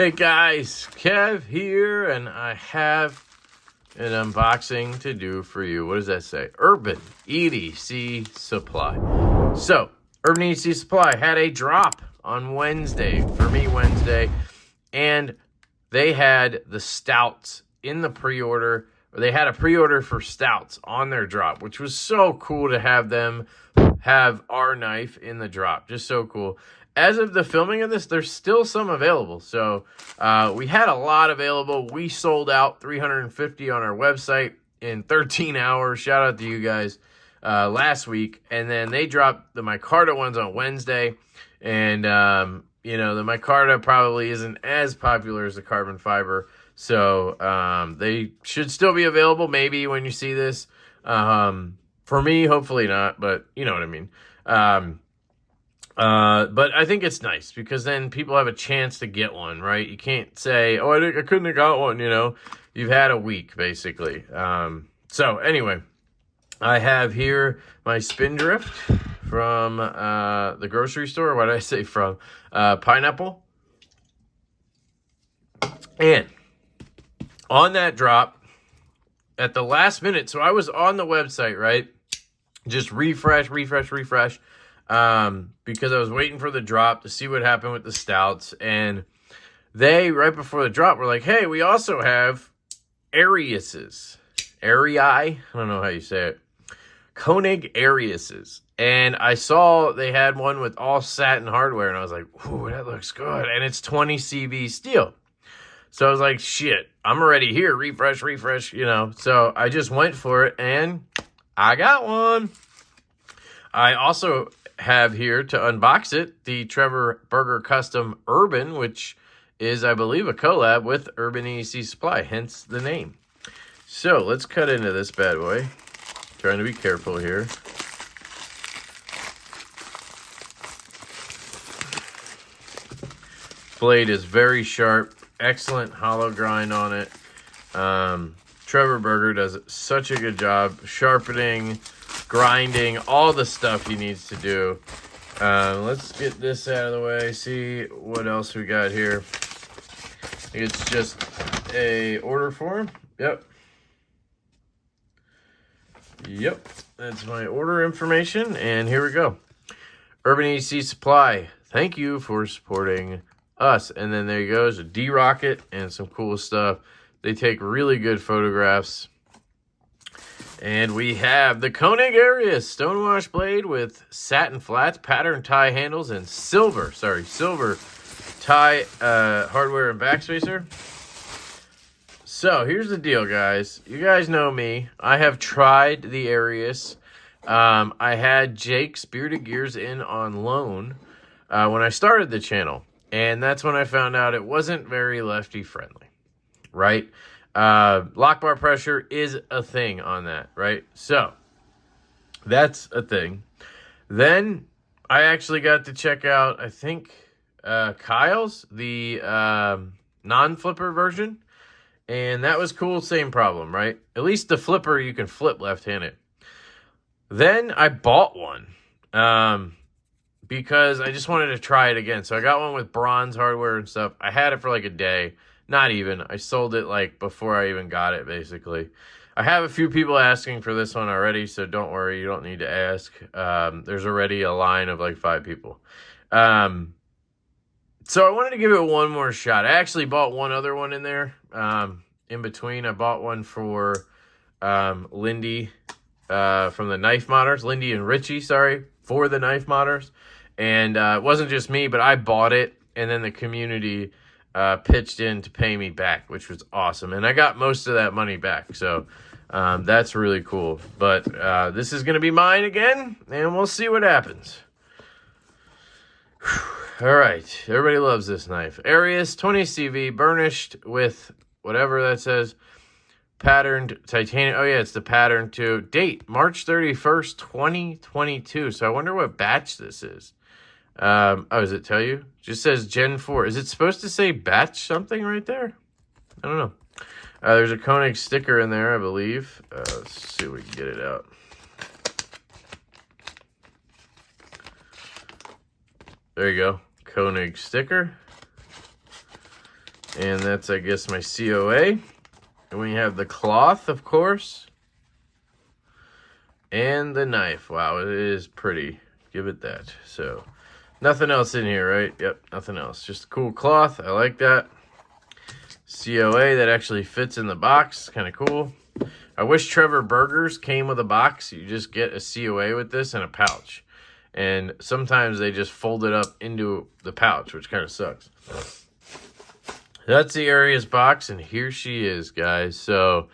Hey guys, Kev here, and I have an unboxing to do for you. What does that say? Urban EDC Supply. So, Urban EDC Supply had a drop on Wednesday, for me Wednesday, and they had the stouts in the pre-order. They had a pre-order for stouts on their drop, which was so cool to have them have our knife in the drop. Just so cool. As of the filming of this, there's still some available. So we had a lot available. We sold out 350 on our website in 13 hours. Shout out to you guys last week. And then they dropped the micarta ones on Wednesday. And, you know, the micarta probably isn't as popular as the carbon fiber. So they should still be available maybe when you see this. For me, hopefully not, but you know what I mean. But I think it's nice because then people have a chance to get one, right? You can't say, oh, I couldn't have got one, you know. You've had a week, basically. So, anyway, I have here my Spindrift from the grocery store. What did I say? From Pineapple. And on that drop, at the last minute, so I was on the website, right? Just refresh. Because I was waiting for the drop to see what happened with the stouts. And they, right before the drop, were like, hey, we also have Arius's. Arii? I don't know how you say it. Konig Arius's. And I saw they had one with all satin hardware. And I was like, ooh, that looks good. And it's 20 CV steel. So I was like, shit, I'm already here. Refresh, you know. So I just went for it. And I got one. I also have here to unbox it the Trevor Burger Custom Urban, which is, I believe, a collab with Urban EDC Supply, hence the name. So let's cut into this bad boy. Trying to be careful here. Blade is very sharp, excellent hollow grind on it. Trevor Burger does such a good job sharpening, grinding, all the he needs to do. Let's get this out of the way, see what else we got here. It's just a order form. Yep, that's my order information, and here we go. Urban EDC Supply, thank you for supporting us. And then there you go, there's a D-Rocket and some cool stuff. They take really good photographs. And we have the Konig Arius stonewash blade with satin flats, pattern tie handles, and silver tie hardware and backspacer. So here's the deal, guys. You guys know me. I have tried the Arius. I had Jake's Bearded Gears in on loan when I started the channel. And that's when I found out it wasn't very lefty friendly, right? Lock bar pressure is a thing on that, right? So that's a thing. Then I actually got to check out, I think, Kyle's, the non-flipper version. And that was cool. Same problem, right? At least the flipper, you can flip left-handed. Then I bought one because I just wanted to try it again. So I got one with bronze hardware and stuff. I had it for like a day. Not even. I sold it like before I even got it, basically. I have a few people asking for this one already, so don't worry. You don't need to ask. There's already a line of like 5 people. So I wanted to give it one more shot. I actually bought one other one in there. In between, I bought one for Lindy from the Knife Modders. Lindy and Richie, sorry, for the Knife Modders. And it wasn't just me, but I bought it, and then the community pitched in to pay me back, which was awesome. And I got most of that money back, so that's really cool. But this is going to be mine again, and we'll see what happens. All right, everybody loves this knife. Arius 20 CV, burnished with whatever that says, patterned titanium. Oh, yeah, it's the pattern too. Date, March 31st, 2022. So I wonder what batch this is. Oh, does it tell you? Just says Gen 4. Is it supposed to say batch something right there? I don't know. There's a Konig sticker in there, I believe. Let's see if we can get it out. There you go. Konig sticker. And that's, I guess, my COA. And we have the cloth, of course. And the knife. Wow, it is pretty. Give it that. So, nothing else in here, right? Yep, nothing else. Just a cool cloth. I like that. COA that actually fits in the box. Kind of cool. I wish Trevor Burgers came with a box. You just get a COA with this and a pouch. And sometimes they just fold it up into the pouch, which kind of sucks. That's the Arius box, and here she is, guys. So,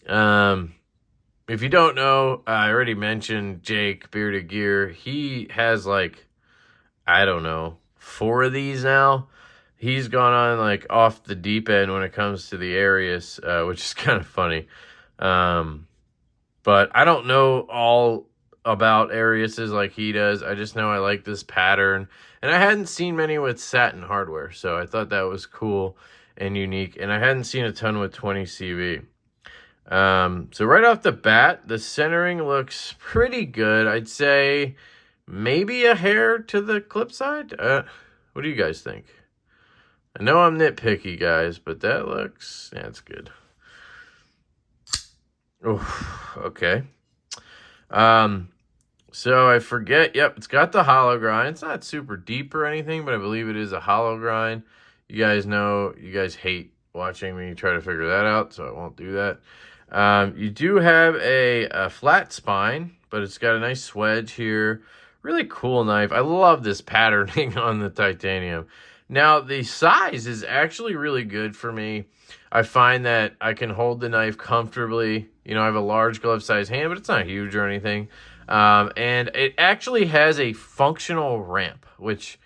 if you don't know, I already mentioned Jake, Bearded Gear. He has, like, I don't know, 4 of these now. He's gone on, like, off the deep end when it comes to the Arius, which is kind of funny. But I don't know all about Ariuses like he does. I just know I like this pattern. And I hadn't seen many with satin hardware, so I thought that was cool and unique. And I hadn't seen a ton with 20 CV. So right off the bat, the centering looks pretty good. I'd say maybe a hair to the clip side. What do you guys think? I know I'm nitpicky, guys, but that looks, yeah, it's good. Oh, okay. So I forget, yep, it's got the hollow grind. It's not super deep or anything, but I believe it is a hollow grind. You guys know, you guys hate watching me try to figure that out, so I won't do that. You do have a flat spine, but it's got a nice swedge here. Really cool knife. I love this patterning on the titanium. Now, the size is actually really good for me. I find that I can hold the knife comfortably. You know, I have a large glove size hand, but it's not huge or anything. And it actually has a functional ramp, which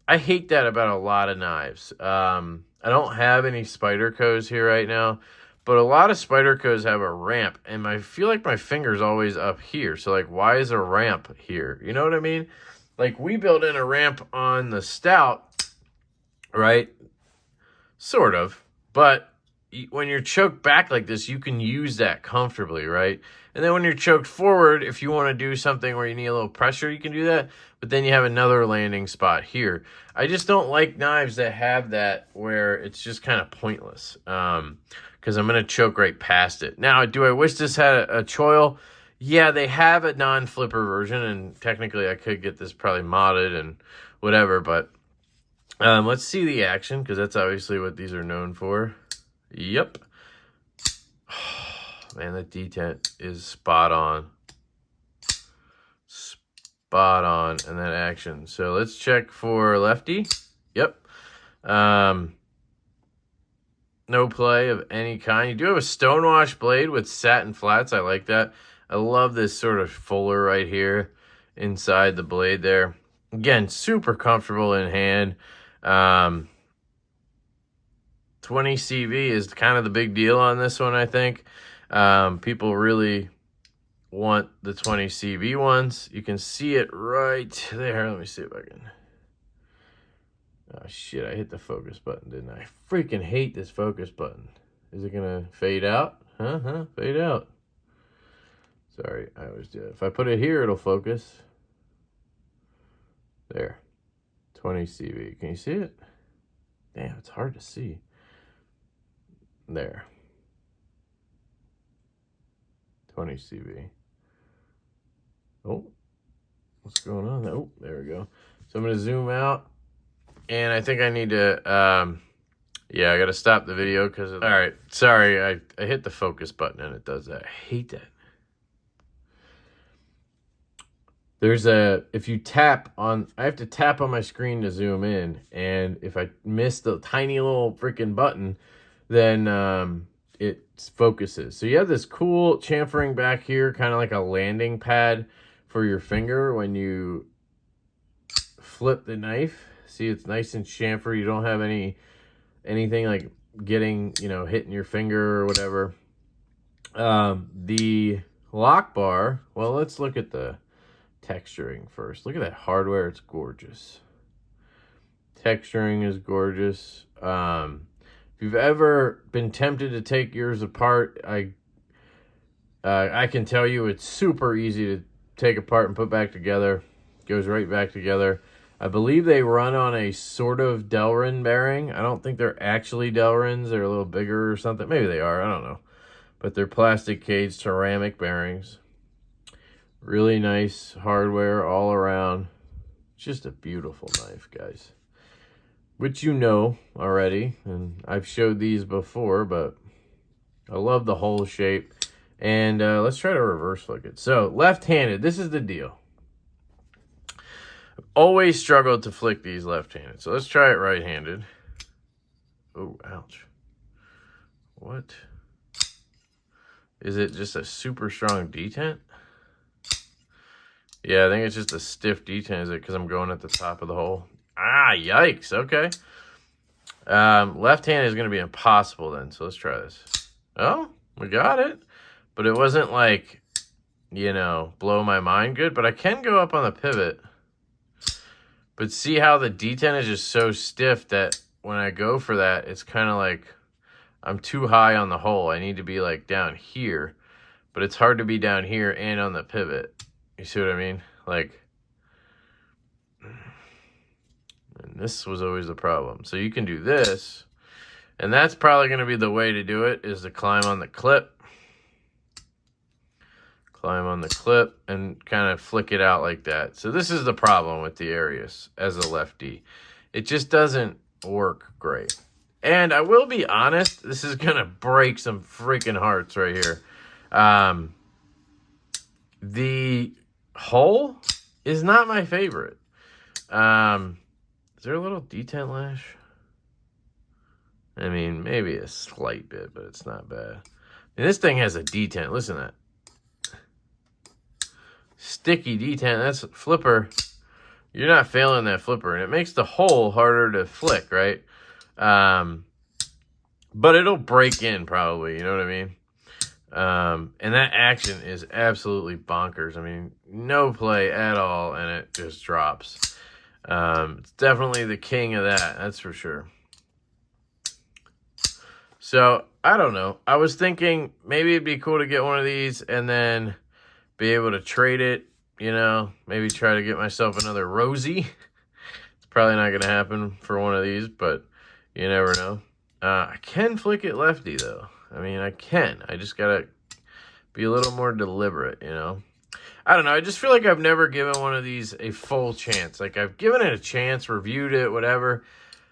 I hate that about a lot of knives. I don't have any Spydercos here right now, but a lot of Spydercos have a ramp, and I feel like my finger's always up here. So, like, why is a ramp here? You know what I mean? Like, we built in a ramp on the Stout, right? Sort of. But when you're choked back like this, you can use that comfortably, right? And then when you're choked forward, if you want to do something where you need a little pressure, you can do that. But then you have another landing spot here. I just don't like knives that have that where it's just kind of pointless. Because I'm going to choke right past it. Now, do I wish this had a choil? Yeah, they have a non-flipper version. And technically, I could get this probably modded and whatever. But let's see the action, because that's obviously what these are known for. Yep. Man, that detent is spot on. Spot on in that action. So let's check for lefty. Yep. No play of any kind. You do have a stonewash blade with satin flats. I like that. I love this sort of fuller right here inside the blade there. Again, super comfortable in hand. 20 CV is kind of the big deal on this one, I think. People really want the 20 CV ones. You can see it right there. Let me see if I can. Oh, shit, I hit the focus button, didn't I? Freaking hate this focus button. Is it going to fade out? Fade out. Sorry, I always do it. If I put it here, it'll focus. There. 20 CV. Can you see it? Damn, it's hard to see. There. 20 CV. Oh, what's going on? Oh, there we go. So I'm going to zoom out. And I think I need to, yeah, I got to stop the video because, all right, sorry, I hit the focus button and it does that. I hate that. There's if you tap on, I have to tap on my screen to zoom in. And if I miss the tiny little freaking button, then it focuses. So you have this cool chamfering back here, kind of like a landing pad for your finger when you flip the knife. See, it's nice and chamfer. You don't have anything like getting, you know, hitting your finger or whatever. The lock bar, well, let's look at the texturing first. Look at that hardware. It's gorgeous. Texturing is gorgeous. If you've ever been tempted to take yours apart, I can tell you it's super easy to take apart and put back together. Goes right back together. I believe they run on a sort of Delrin bearing. I don't think they're actually Delrins. They're a little bigger or something. Maybe they are. I don't know. But they're plastic cage ceramic bearings. Really nice hardware all around. Just a beautiful knife, guys. Which you know already. And I've showed these before, but I love the hole shape. And let's try to reverse flick it. So, left-handed. This is the deal. I've always struggled to flick these left-handed. So, let's try it right-handed. Oh, ouch. What? Is it just a super strong detent? Yeah, I think it's just a stiff detent. Is it because I'm going at the top of the hole? Ah, yikes. Okay. Left-handed is going to be impossible then. So, let's try this. Oh, we got it. But it wasn't like, you know, blow my mind good. But I can go up on the pivot. But see how the detent is just so stiff that when I go for that, it's kind of like I'm too high on the hole. I need to be like down here. But it's hard to be down here and on the pivot. You see what I mean? Like, and this was always the problem. So you can do this. And that's probably going to be the way to do it, is to climb on the clip. Climb on the clip and kind of flick it out like that. So this is the problem with the Arius as a lefty. It just doesn't work great. And I will be honest, this is going to break some freaking hearts right here. The hole is not my favorite. Is there a little detent lash? I mean, maybe a slight bit, but it's not bad. And this thing has a detent. Listen to that. Sticky detent. That's a flipper. You're not failing that flipper. And it makes the hole harder to flick, right? But it'll break in probably. You know what I mean? And that action is absolutely bonkers. I mean, no play at all, and it just drops. It's definitely the king of that. That's for sure. So, I don't know. I was thinking maybe it'd be cool to get one of these and then be able to trade it, you know, maybe try to get myself another Rosie. It's probably not going to happen for one of these, but you never know. I can flick it lefty, though. I mean, I can. I just got to be a little more deliberate, you know. I don't know. I just feel like I've never given one of these a full chance. Like, I've given it a chance, reviewed it, whatever.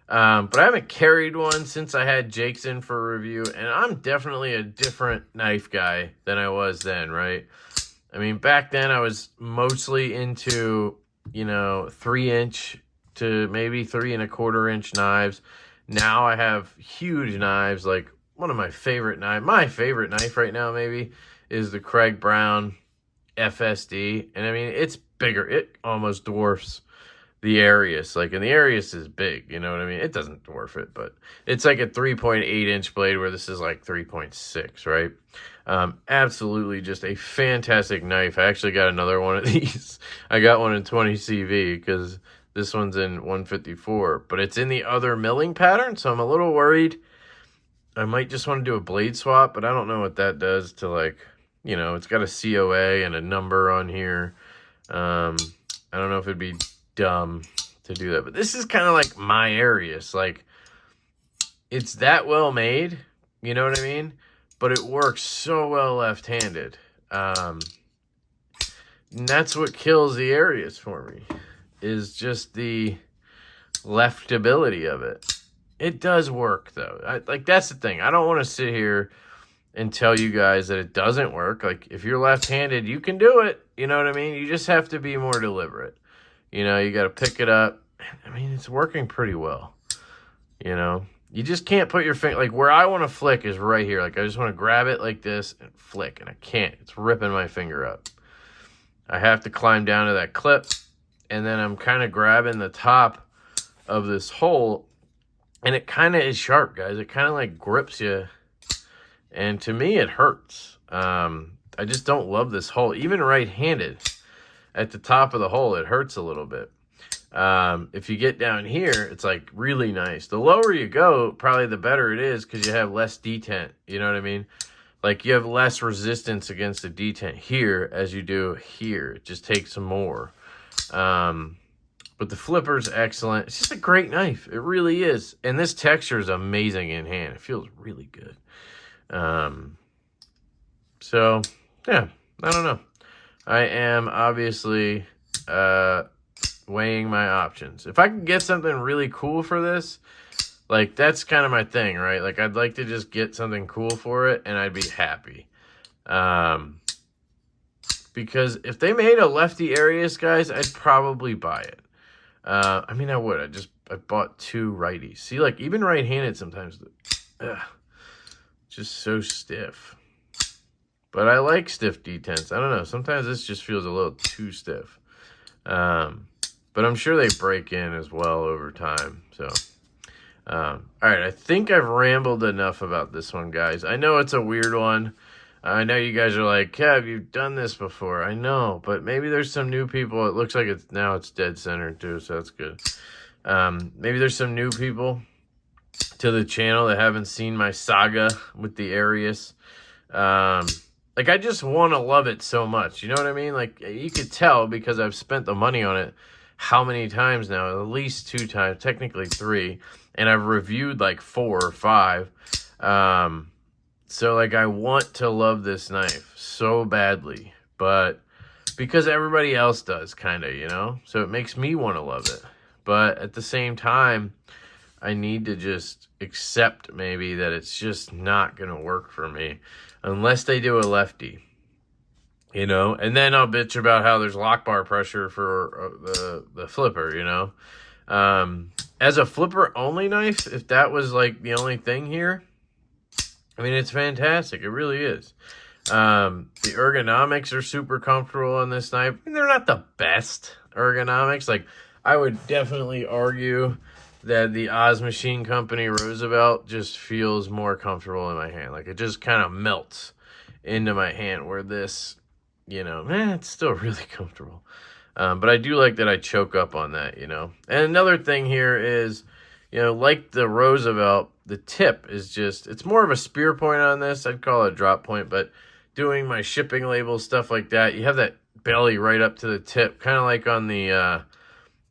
But I haven't carried one since I had Jake's in for a review. And I'm definitely a different knife guy than I was then, right? I mean, back then I was mostly into, you know, 3-inch to maybe 3¼ inch knives. Now I have huge knives. Like, one of my favorite knives, my favorite knife right now maybe, is the Craig Brown FSD. And I mean, it's bigger. It almost dwarfs the Arius. Like, and the Arius is big, you know what I mean? It doesn't dwarf it, but it's like a 3.8-inch blade where this is like 3.6, right? Absolutely just a fantastic knife. I actually got another one of these. I got one in 20 CV because this one's in 154, but it's in the other milling pattern, so I'm a little worried. I might just want to do a blade swap, but I don't know what that does to, like, you know, it's got a COA and a number on here. I don't know if it'd be dumb to do that, but this is kind of like my Arius. Like, it's that well made, you know what I mean? But it works so well left-handed. And that's what kills the Arius for me, is just the leftability of it. It does work, though. Like, that's the thing. I don't want to sit here and tell you guys that it doesn't work. Like, if you're left-handed, you can do it. You know what I mean? You just have to be more deliberate. You know, you got to pick it up. I mean, it's working pretty well. You know, you just can't put your finger, like, where I want to flick is right here. Like, I just want to grab it like this and flick, and I can't. It's ripping my finger up. I have to climb down to that clip, and then I'm kind of grabbing the top of this hole, and it kind of is sharp, guys. It kind of, like, grips you, and to me, it hurts. I just don't love this hole. Even right-handed, at the top of the hole, it hurts a little bit. If you get down here, it's like really nice. The lower you go, probably the better it is because you have less detent. You know what I mean? Like, you have less resistance against the detent here as you do here. It just takes some more. But But the flipper's excellent. It's just a great knife. It really is. And this texture is amazing in hand. It feels really good. So, yeah, I don't know. I am obviously weighing my options. If I could get something really cool for this, like, that's kind of my thing, right? Like, I'd like to just get something cool for it, and I'd be happy. Because if they made a Lefty Arius, guys, I'd probably buy it. I mean, I would. I bought 2 righties. See, like, even right-handed sometimes, just so stiff. But I like stiff D10s. I don't know. Sometimes this just feels a little too stiff. But I'm sure they break in as well over time. So, all right. I think I've rambled enough about this one, guys. I know it's a weird one. I know you guys are like, Kev, you've done this before. I know, but maybe there's some new people. It looks like it's dead center too, so that's good. Maybe there's some new people to the channel that haven't seen my saga with the Arius. Like, I just want to love it so much. You know what I mean? Like, you could tell because I've spent the money on it how many times now? At least 2 times, technically 3. And I've reviewed like 4 or 5. So, like, I want to love this knife so badly. But because everybody else does, kind of, you know? So it makes me want to love it. But at the same time, I need to just accept maybe that it's just not going to work for me. Unless they do a lefty, you know, and then I'll bitch about how there's lock bar pressure for the flipper, you know. As a flipper only knife, if that was like the only thing here, I mean, it's fantastic. It really is. The ergonomics are super comfortable on this knife. I mean, they're not the best ergonomics. Like, I would definitely argue that the Oz Machine Company Roosevelt just feels more comfortable in my hand. Like, it just kind of melts into my hand, where this, you know, it's still really comfortable. But I do like that I choke up on that, you know. And another thing here is, you know, like the Roosevelt, the tip is just, it's more of a spear point on this. I'd call it a drop point, but doing my shipping labels, stuff like that, you have that belly right up to the tip, kind of like on the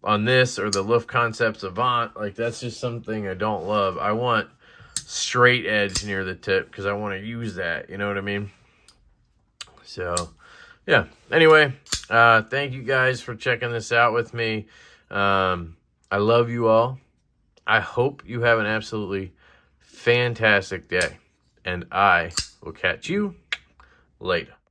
on this or the Luft Concepts Avant. Like, that's just something I don't love. I want straight edge near the tip because I want to use that, you know what I mean? So, yeah. Anyway, thank you guys for checking this out with me. I love you all. I hope you have an absolutely fantastic day, and I will catch you later.